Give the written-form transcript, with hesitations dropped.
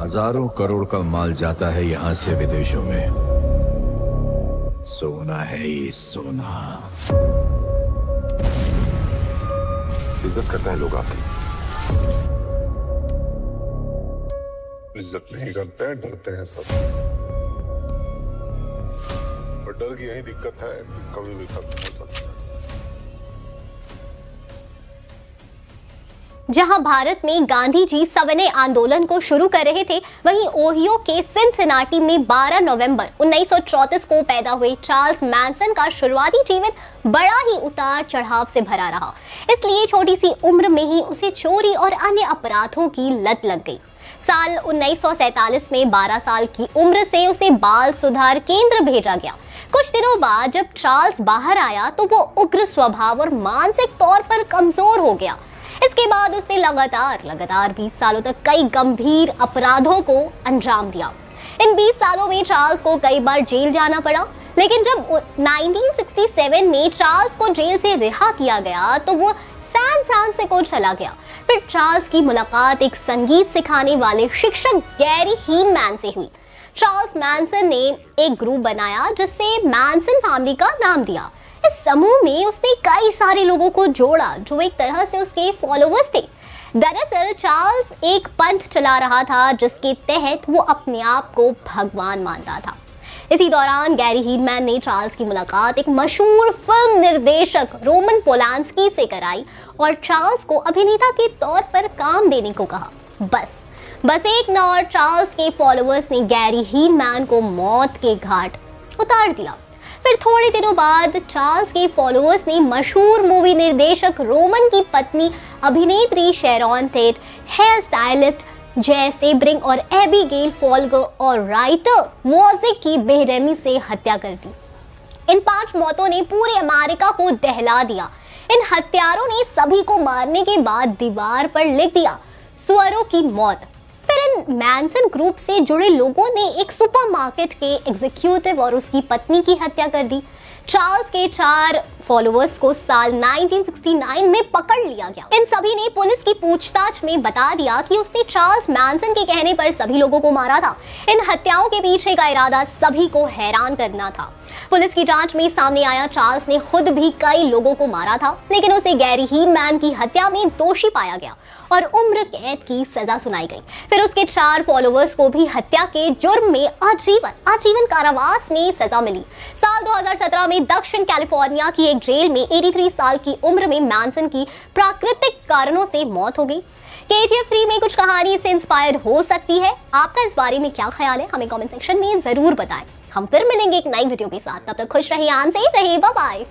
हजारों करोड़ का माल जाता है यहाँ से विदेशों में। सोना है ये सोना। इज्जत करते हैं लोग आपकी। इज्जत नहीं करते हैं, डरते हैं सब। और डर की यही दिक्कत है कि कभी भी खत्म हो सकता है। जहां भारत में गांधी जी सविनय आंदोलन को शुरू कर रहे थे, वहीं ओहियो के सिनसिनाटी में 12 नवंबर 1934 को पैदा हुए चार्ल्स मैनसन का शुरुआती जीवन बड़ा ही उतार चढ़ाव से भरा रहा। इसलिए छोटी सी उम्र में ही उसे चोरी और अन्य अपराधों की लत लग गई। साल 1947 में 12 साल की उम्र से उसे बाल सुधार केंद्र भेजा गया। कुछ दिनों बाद जब चार्ल्स बाहर आया तो वो उग्र स्वभाव और मानसिक तौर पर कमजोर हो गया। इसके बाद उसने लगातार 20 सालों तक कई गंभीर अपराधों को अंजाम दिया। इन 20 सालों में चार्ल्स को कई बार जेल जाना पड़ा, लेकिन जब 1967 में चार्ल्स को जेल से रिहा किया गया तो वो सैन फ्रांसिस्को चला गया। फिर चार्ल्स की मुलाकात एक संगीत सिखाने वाले शिक्षक गैरी हीनमैन से हुई। चार्ल्स मैनसन ने एक ग्रुप बनाया जिससे मैनसन फैमिली का नाम दिया। इस समूह में उसने कई सारे लोगों को जोड़ा जो एक तरह से उसके फॉलोअर्स थे। दरअसल चार्ल्स एक पंथ चला रहा था जिसके तहत वो अपने आप को भगवान मानता था। इसी दौरान गैरी हीनमैन ने चार्ल्स की मुलाकात एक मशहूर फिल्म निर्देशक रोमन पोलांस्की से कराई और चार्ल्स को अभिनेता के तौर पर काम देने को कहा। बस एक न और चार्ल्स के फॉलोअर्स ने गैरी हीनमैन को मौत के घाट उतार दिया। फिर थोड़े दिनों बाद चार्ल्स के फॉलोअर्स ने मशहूर मूवी निर्देशक रोमन की पत्नी अभिनेत्री शेरॉन टेट, हेयर स्टाइलिस्ट जय सेब्रिंग और एबिगेल फॉल्गर और राइटर वॉजिक की बेरहमी से हत्या कर दी। इन 5 मौतों ने पूरे अमेरिका को दहला दिया। इन हत्यारों ने सभी को मारने के बाद दीवार पर लिख दिया, सुअरों की मौत। फिर इन मैनसन ग्रुप से जुड़े लोगों ने एक सुपरमार्केट के एग्जीक्यूटिव और उसकी पत्नी की हत्या कर दी। चार्ल्स के 4 फॉलोअर्स को साल 1969 में पकड़ लिया गया। इन सभी ने पुलिस की पूछताछ में बता दिया कि उसने चार्ल्स मैनसन के कहने पर सभी लोगों को मारा था। इन हत्याओं के पीछे का इरादा सभी को हैरान करना था। पुलिस की जांच में सामने आया चार्ल्स ने खुद भी कई लोगों को मारा था, लेकिन उसे गैरी हीनमैन की हत्या में दोषी पाया गया और उम्र कैद की सजा सुनाई गई। फिर उसके 4 फॉलोअर्स को भी हत्या के जुर्म में आजीवन कारावास में सजा मिली। साल 2017 में दक्षिण कैलिफोर्निया की एक जेल में 83 साल की उम्र में मैनसन की प्राकृतिक कारणों से मौत हो गई। KGF 3 में कुछ कहानी से इंस्पायर हो सकती है। आपका इस बारे में क्या ख्याल है, हमें कमेंट सेक्शन में जरूर बताएं। हम फिर मिलेंगे एक नई वीडियो के साथ। तब तक खुश रहिए, आन सेफ रहिए, बाय बाय।